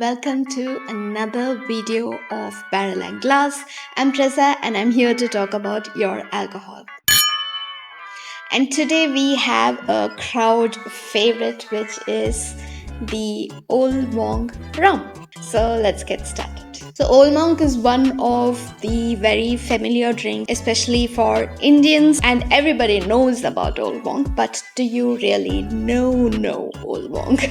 welcome to another video of Barrel and Glass. I'm Treza and I'm here to talk about your alcohol. And today we have a crowd favorite, which is the Old Monk rum. So let's get started. So Old Monk is one of the very familiar drinks, especially for Indians, and everybody knows about Old Monk, but do you really know Old Monk?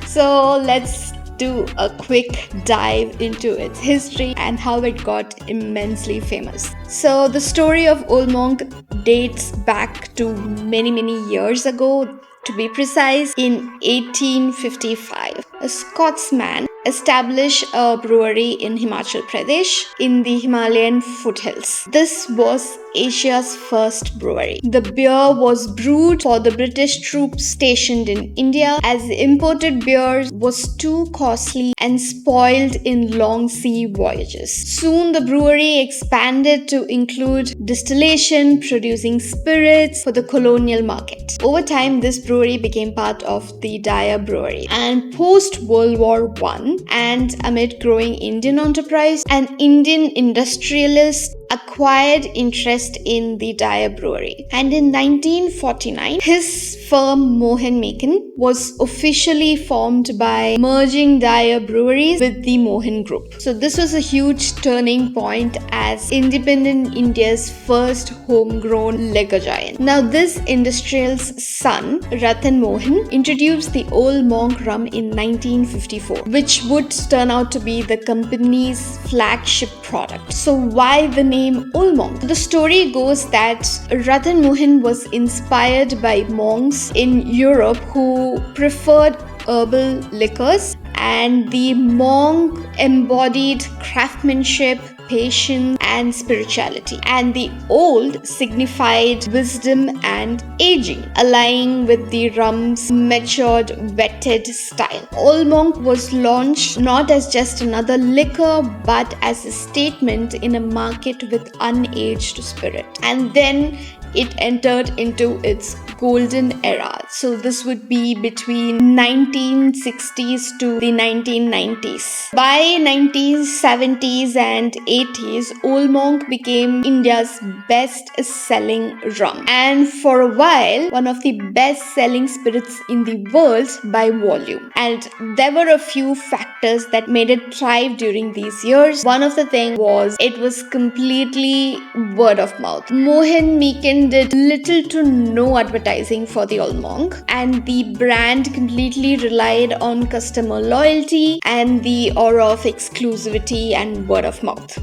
So let's do a quick dive into its history and how it got immensely famous. So the story of Old Monk dates back to many years ago. To be precise, in 1855, a Scotsman established a brewery in Himachal Pradesh in the Himalayan foothills. This was Asia's first brewery. The beer was brewed for the British troops stationed in India, as imported beer was too costly and spoiled in long sea voyages. Soon the brewery expanded to include distillation, producing spirits for the colonial market. Over time, this brewery became part of the Dyer Brewery. And post World War I, and amid growing Indian enterprise, an Indian industrialist acquired interest in the Dyer Brewery. And in 1949, his firm Mohan Mekin was officially formed by merging Dyer Breweries with the Mohan Group. So this was a huge turning point as independent India's first homegrown liquor giant. Now this industrial's son, Ratan Mohan, introduced the Old Monk rum in 1954, which would turn out to be the company's flagship product. So why the name Old Monk? The story goes that Ratan Mohan was inspired by monks in Europe who preferred herbal liquors, and the monk embodied craftsmanship, patience, and spirituality, and the old signified wisdom and aging, aligning with the rum's matured, vetted style. Old Monk was launched not as just another liquor, but as a statement in a market with unaged spirit. And then it entered into its golden era. So this would be between 1960s to the 1990s. By 1970s and 80s, Old Monk became India's best-selling rum, and for a while, one of the best-selling spirits in the world by volume. And there were a few factors that made it thrive during these years. One of the things was it was completely word of mouth. Mohan Mekin did little to no advertising for the Old Monk, and the brand completely relied on customer loyalty and the aura of exclusivity and word of mouth.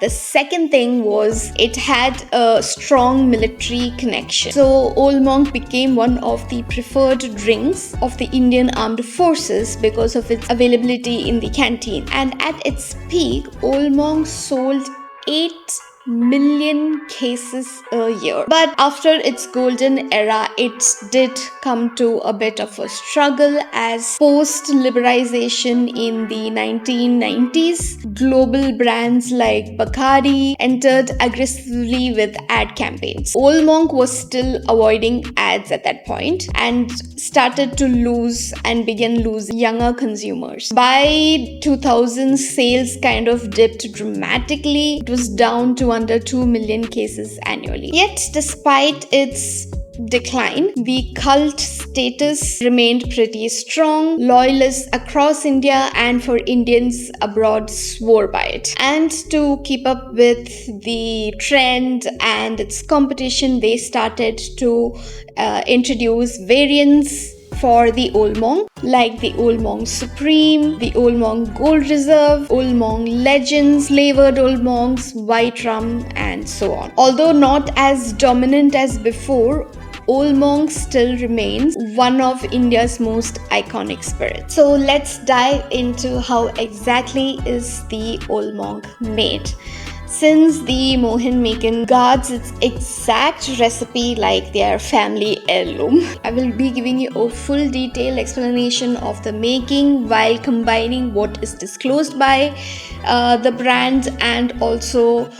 The second thing was it had a strong military connection. So Old Monk became one of the preferred drinks of the Indian Armed Forces because of its availability in the canteen. And at its peak, Old Monk sold 8 million cases a year. But after its golden era, it did come to a bit of a struggle as post-liberalization in the 1990s, global brands like Bacardi entered aggressively with ad campaigns. Old Monk was still avoiding ads at that point and started to begin losing younger consumers. By 2000, sales kind of dipped dramatically. It was down to under 2 million cases annually. Yet, despite its decline, the cult status remained pretty strong. Loyalists across India and for Indians abroad swore by it. And to keep up with the trend and its competition, they started to introduce variants for the Old Monk, like the Old Monk Supreme, the Old Monk Gold Reserve, Old Monk Legends, flavored Old Monks, white rum, and so on. Although not as dominant as before, Old Monk still remains one of India's most iconic spirits. So let's dive into how exactly is the Old Monk made. Since the Mohan Mekin guards its exact recipe like their family heirloom, I will be giving you a full detailed explanation of the making while combining what is disclosed by the brand and also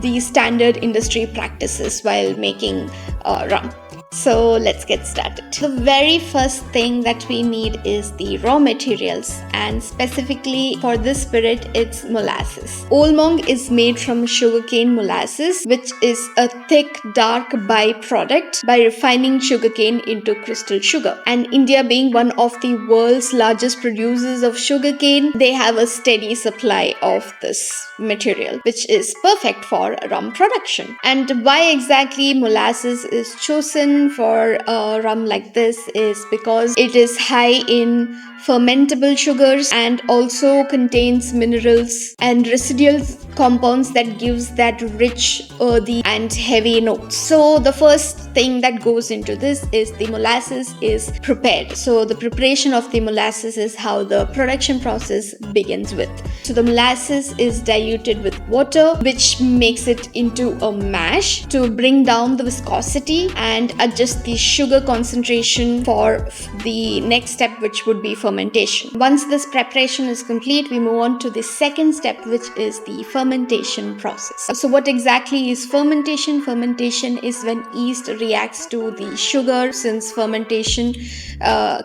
the standard industry practices while making rum. So let's get started. The very first thing that we need is the raw materials, and specifically for this spirit, it's molasses. Oolmong is made from sugarcane molasses, which is a thick, dark byproduct by refining sugarcane into crystal sugar. And India being one of the world's largest producers of sugarcane, they have a steady supply of this material, which is perfect for rum production. And why exactly molasses is chosen for a rum like this is because it is high in fermentable sugars and also contains minerals and residual compounds that gives that rich, earthy and heavy notes. So the first thing that goes into this is the molasses is prepared. So the preparation of the molasses is how the production process begins with. So the molasses is diluted with water, which makes it into a mash to bring down the viscosity and adjust the sugar concentration for the next step, which would be fermentation. Once this preparation is complete, we move on to the second step, which is the fermentation process. So what exactly is fermentation? Fermentation is when yeast reacts to the sugar. Since fermentation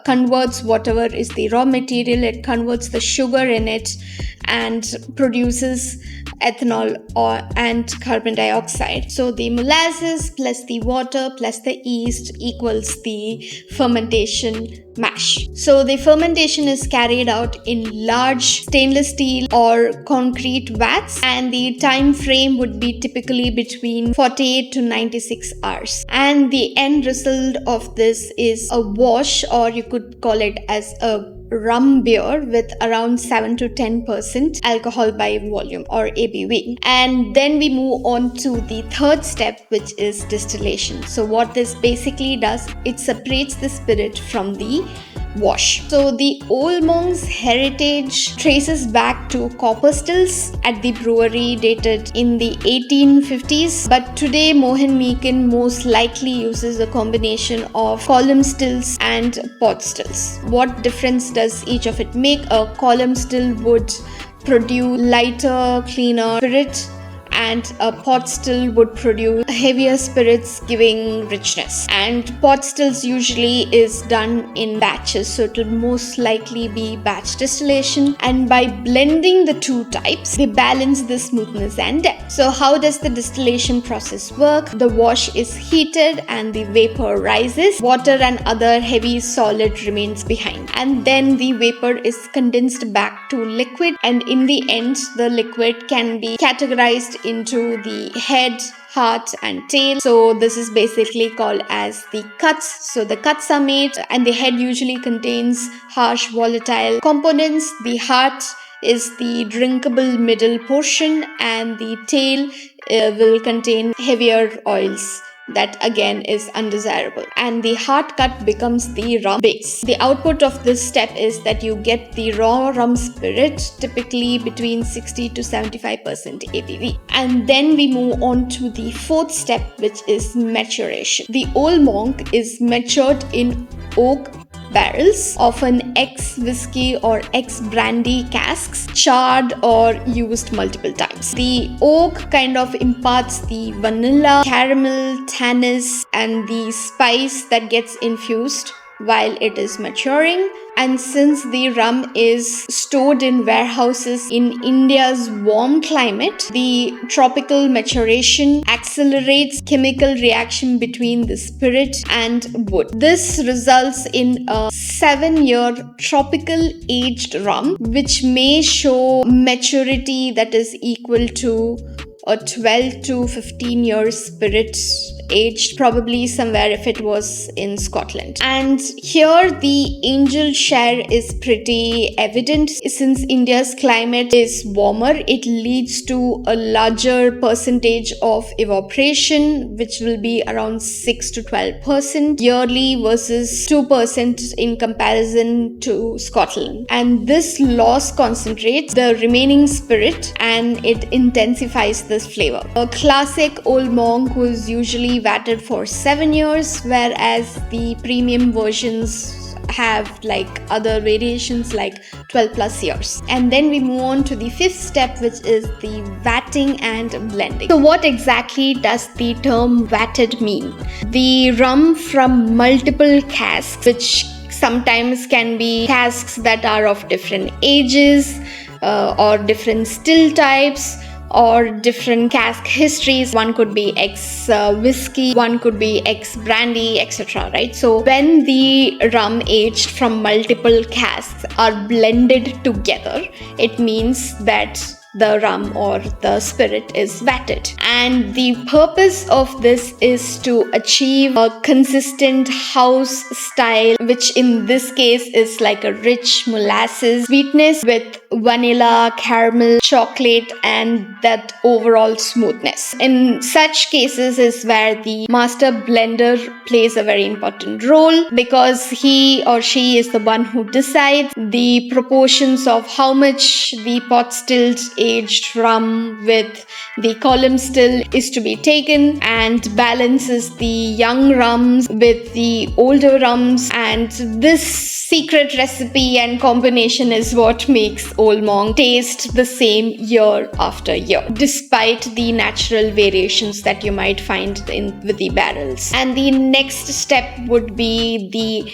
converts whatever is the raw material, it converts the sugar in it and produces ethanol and carbon dioxide. So the molasses plus the water plus the yeast equals the fermentation mash. So the fermentation is carried out in large stainless steel or concrete vats, and the time frame would be typically between 48 to 96 hours. And the end result of this is a wash, or you could call it as a rum beer with around 7 to 10% alcohol by volume, or ABV. And then we move on to the third step, which is distillation. So what this basically does, it separates the spirit from the wash. So the Oolmong's heritage traces back to copper stills at the brewery dated in the 1850s, but today Mohan Meakin most likely uses a combination of column stills and pot stills. What difference does each of it make? A column still would produce lighter, cleaner spirit, and a pot still would produce heavier spirits, giving richness. And pot stills usually is done in batches, so it will most likely be batch distillation. And by blending the two types, they balance the smoothness and depth. So how does the distillation process work? The wash is heated and the vapor rises. Water and other heavy solid remains behind. And then the vapor is condensed back to liquid, and in the end, the liquid can be categorized into the head, heart and tail. So this is basically called as the cuts. So the cuts are made, and the head usually contains harsh volatile components. The heart is the drinkable middle portion, and the tail will contain heavier oils. That again is undesirable, and the hard cut becomes the rum base. The output of this step is that you get the raw rum spirit, typically between 60 to 75% ABV. And then we move on to the fourth step, which is maturation. The Oolmong is matured in oak barrels, often ex-whiskey or ex-brandy casks, charred or used multiple times. The oak kind of imparts the vanilla, caramel, tannins, and the spice that gets infused while it is maturing. And since the rum is stored in warehouses in India's warm climate, the tropical maturation accelerates chemical reaction between the spirit and wood. This results in a 7-year tropical aged rum, which may show maturity that is equal to a 12 to 15 years spirit aged, probably somewhere if it was in Scotland. And here the angel share is pretty evident. Since India's climate is warmer, it leads to a larger percentage of evaporation, which will be around 6 to 12% yearly versus 2% in comparison to Scotland. And this loss concentrates the remaining spirit and it intensifies this flavor. A classic Oolmong was usually vatted for 7 years, whereas the premium versions have like other variations like 12 plus years. And then we move on to the fifth step, which is the vatting and blending. So what exactly does the term vatted mean? The rum from multiple casks, which sometimes can be casks that are of different ages or different still types or different cask histories. One could be ex whiskey, one could be ex brandy, etc. Right? So when the rum aged from multiple casks are blended together, it means that the rum or the spirit is vatted. And the purpose of this is to achieve a consistent house style, which in this case is like a rich molasses sweetness with vanilla, caramel, chocolate, and that overall smoothness. In such cases is where the master blender plays a very important role, because he or she is the one who decides the proportions of how much the pot stilled aged rum with the column still is to be taken, and balances the young rums with the older rums. And this secret recipe and combination is what makes Old Monk taste the same year after year, despite the natural variations that you might find with the barrels. And the next step would be the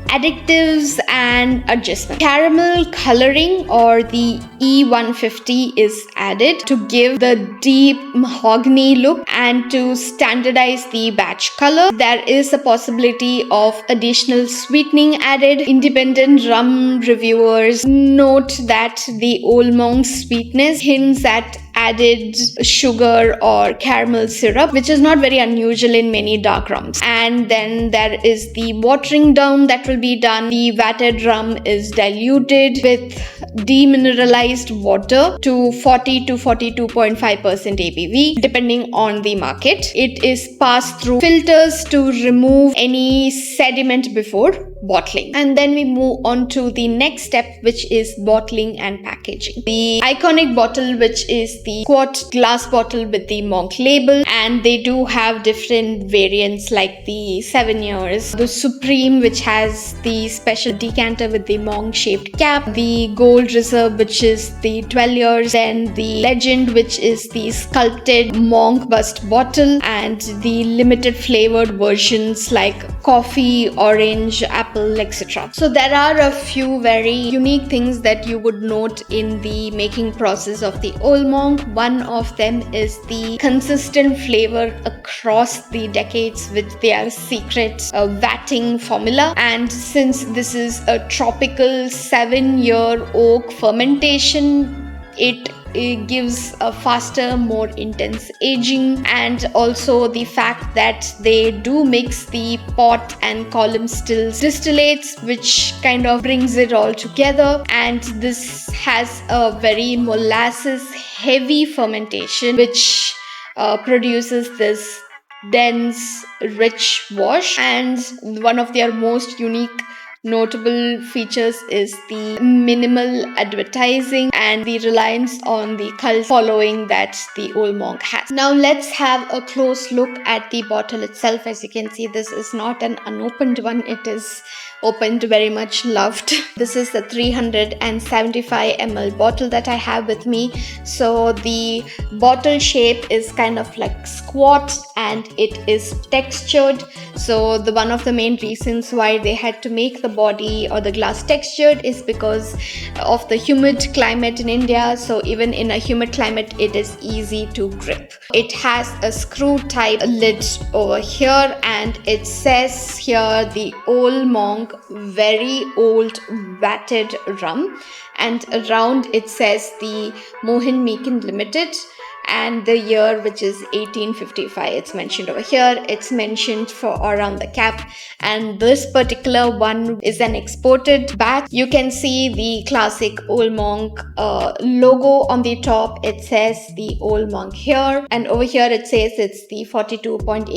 additives and adjustment. Caramel coloring or the E150 is added to give the deep mahogany look and to standardize the batch color. There is a possibility of additional sweetening added. Independent rum reviewers note that the Old Monk's sweetness hints at added sugar or caramel syrup, which is not very unusual in many dark rums. And then there is the watering down that will be done. The vatted rum is diluted with demineralized water to 40 to 42.5% ABV, depending on the market. It is passed through filters to remove any sediment before bottling. And then we move on to the next step, which is bottling and packaging. The iconic bottle, which is the quart glass bottle with the Monk label, and they do have different variants like the 7 years, the Supreme, which has the special decanter with the Monk shaped cap, the Gold Reserve, which is the 12 years, then the Legend, which is the sculpted Monk bust bottle, and the limited flavored versions like coffee, orange, apple, etc. So there are a few very unique things that you would note in the making process of the Old Monk. One of them is the consistent flavor across the decades with their secret vatting formula. And since this is a tropical 7-year oak fermentation, it gives a faster, more intense aging, and also the fact that they do mix the pot and column stills distillates, which kind of brings it all together. And this has a very molasses heavy fermentation, which produces this dense, rich wash. And one of their most unique notable features is the minimal advertising and the reliance on the cult following that the Old Monk has. Now let's have a close look at the bottle itself. As you can see, this is not an unopened one, it is opened, very much loved. This is the 375 ml bottle that I have with me. So the bottle shape is kind of like squat and it is textured. So the one of the main reasons why they had to make the body or the glass textured is because of the humid climate in India. So even in a humid climate, it is easy to grip. It has a screw type lid over here, and it says here the Old Monk very old vatted rum, and around it says the Mohan Meakin Limited and the year, which is 1855. It's mentioned over here. It's mentioned for around the cap, and this particular one is an exported batch. You can see the classic Old Monk logo on the top. It says the Old Monk here, and over here it says it's the 42.8%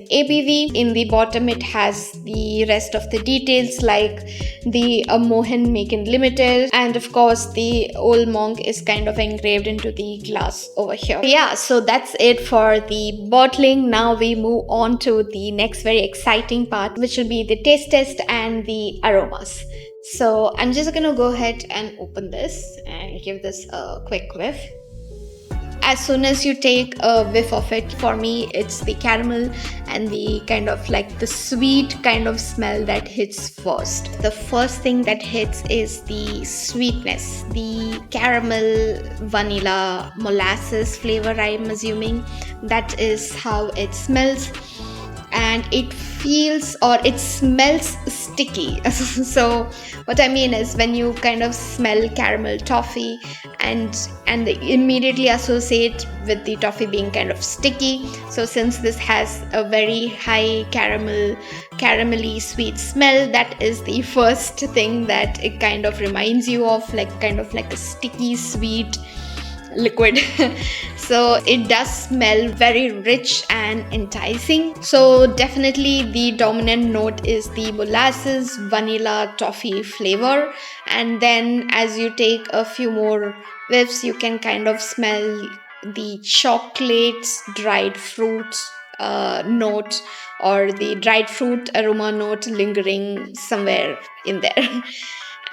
ABV. In the bottom it has the rest of the details like the Mohan Meakin Limited, and of course the Old Monk is kind of engraved into the glass over here. Yeah, so that's it for the bottling. Now we move on to the next very exciting part, which will be the taste test and the aromas. So I'm just gonna go ahead and open this and give this a quick whiff. As soon as you take a whiff of it, for me it's the caramel and the kind of like the sweet kind of smell that hits first. The first thing that hits is the sweetness, the caramel, vanilla, molasses flavor, I'm assuming. That is how it smells. And it feels or it smells sticky. So what I mean is, when you kind of smell caramel toffee and immediately associate with the toffee being kind of sticky. So since this has a very high caramelly sweet smell, that is the first thing that it kind of reminds you of, like kind of like a sticky sweet liquid. So it does smell very rich and enticing. So definitely the dominant note is the molasses, vanilla, toffee flavor. And then as you take a few more whiffs, you can kind of smell the chocolates, dried fruits note, or the dried fruit aroma note lingering somewhere in there.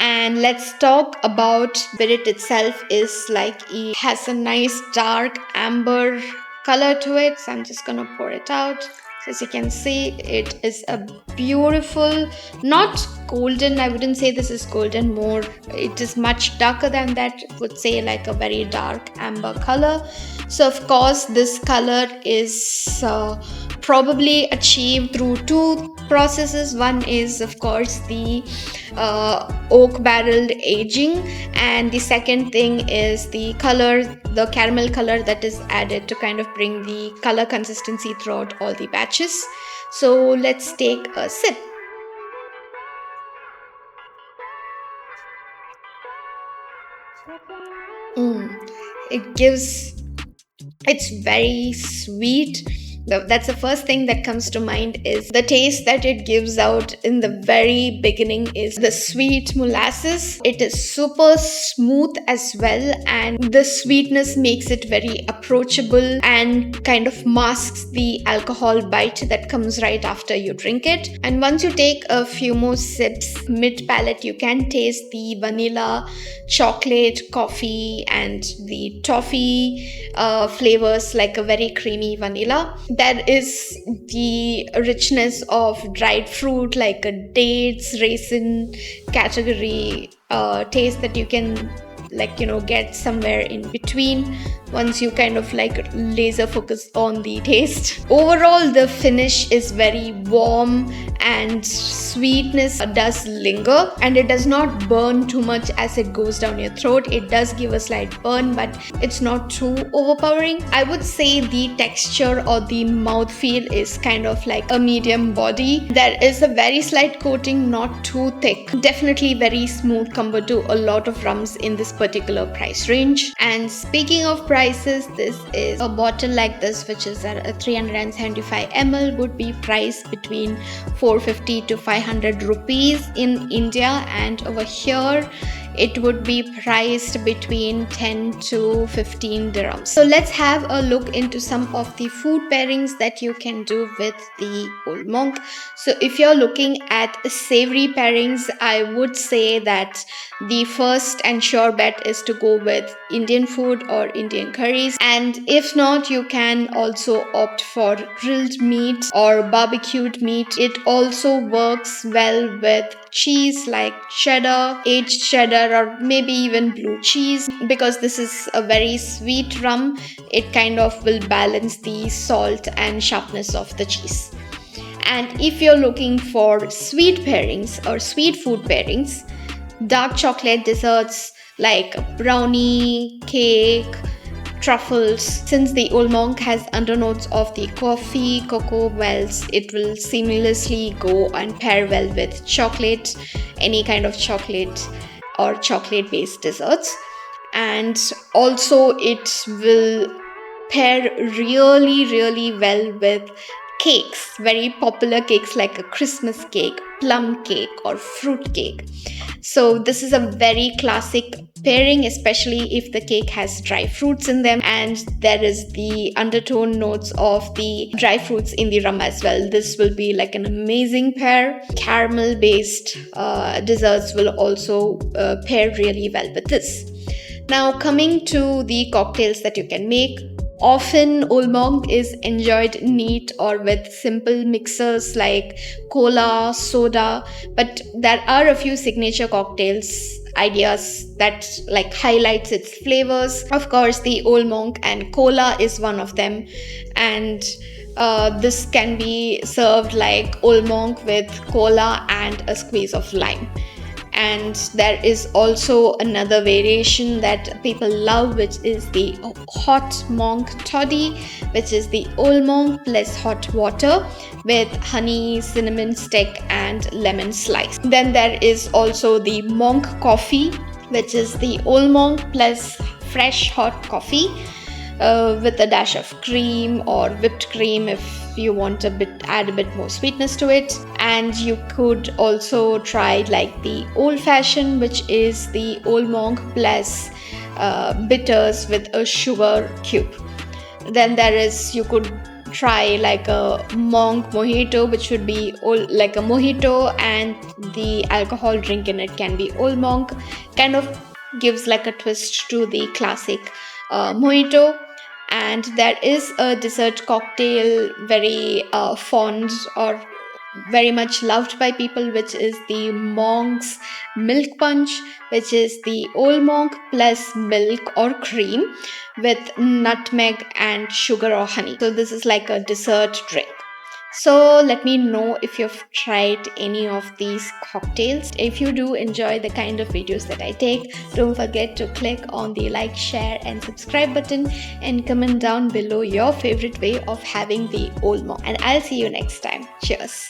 And let's talk about spirit itself. Is like it has a nice dark amber color to it. So I'm just gonna pour it out. So as you can see, it is a beautiful, not golden, I wouldn't say this is golden, more it is much darker than that, would say like a very dark amber color. So of course this color is probably achieved through two processes. One is of course the oak barreled aging, and the second thing is the color, the caramel color that is added to kind of bring the color consistency throughout all the batches. So let's take a sip. It gives, it's very sweet. That's the first thing that comes to mind. Is the taste that it gives out in the very beginning is the sweet molasses. It is super smooth as well, and the sweetness makes it very approachable and kind of masks the alcohol bite that comes right after you drink it. And once you take a few more sips, mid palate you can taste the vanilla, chocolate, coffee and the toffee flavors, like a very creamy vanilla. There is the richness of dried fruit, like a dates, raisin category taste that you can, like, you know, get somewhere in between once you kind of like laser focus on the taste. Overall the finish is very warm and sweetness does linger, and it does not burn too much as it goes down your throat. It does give a slight burn, but it's not too overpowering. I would say the texture or the mouthfeel is kind of like a medium body. There is a very slight coating, not too thick, definitely very smooth compared to a lot of rums in this particular price range. And speaking of prices, this is a bottle like this, which is at a 375 ml, would be priced between 450 to 500 rupees in India, and over here it would be priced between 10 to 15 dirhams. So let's have a look into some of the food pairings that you can do with the Old Monk. So if you're looking at savory pairings, I would say that the first and sure bet is to go with Indian food or Indian curries. And if not, you can also opt for grilled meat or barbecued meat. It also works well with cheese like cheddar, aged cheddar, or maybe even blue cheese, because this is a very sweet rum. It kind of will balance the salt and sharpness of the cheese. And if you're looking for sweet pairings or sweet food pairings, dark chocolate desserts like brownie, cake, truffles. Since the Old Monk has undernotes of the coffee, cocoa, wells, it will seamlessly go and pair well with chocolate, any kind of chocolate or chocolate based desserts. And also it will pair really well with cakes, very popular cakes like a Christmas cake, plum cake or fruit cake. So this is a very classic pairing, especially if the cake has dry fruits in them and there is the undertone notes of the dry fruits in the rum as well. This will be like an amazing pair. Caramel based desserts will also pair really well with this. Now, coming to the cocktails that you can make, often Old Monk is enjoyed neat or with simple mixers like cola, soda, but there are a few signature cocktails ideas that like highlights its flavors. Of course, the Old Monk and cola is one of them, and this can be served like Old Monk with cola and a squeeze of lime. And there is also another variation that people love, which is the hot monk toddy, which is the Old Monk plus hot water with honey, cinnamon stick and lemon slice. Then there is also the monk coffee, which is the Old Monk plus fresh hot coffee with a dash of cream or whipped cream if you want add a bit more sweetness to it. And you could also try like the old fashioned, which is the Old Monk plus bitters with a sugar cube. Then you could try like a monk mojito, which would be like a mojito and the alcohol drink in it can be Old Monk. Kind of gives like a twist to the classic mojito. And there is a dessert cocktail very fond or very much loved by people, which is the Monk's milk punch, which is the Old Monk plus milk or cream with nutmeg and sugar or honey. So this is like a dessert drink. So let me know if you've tried any of these cocktails. If you do enjoy the kind of videos that I take, don't forget to click on the like, share and subscribe button and comment down below your favorite way of having the Old Monk. And I'll see you next time. Cheers.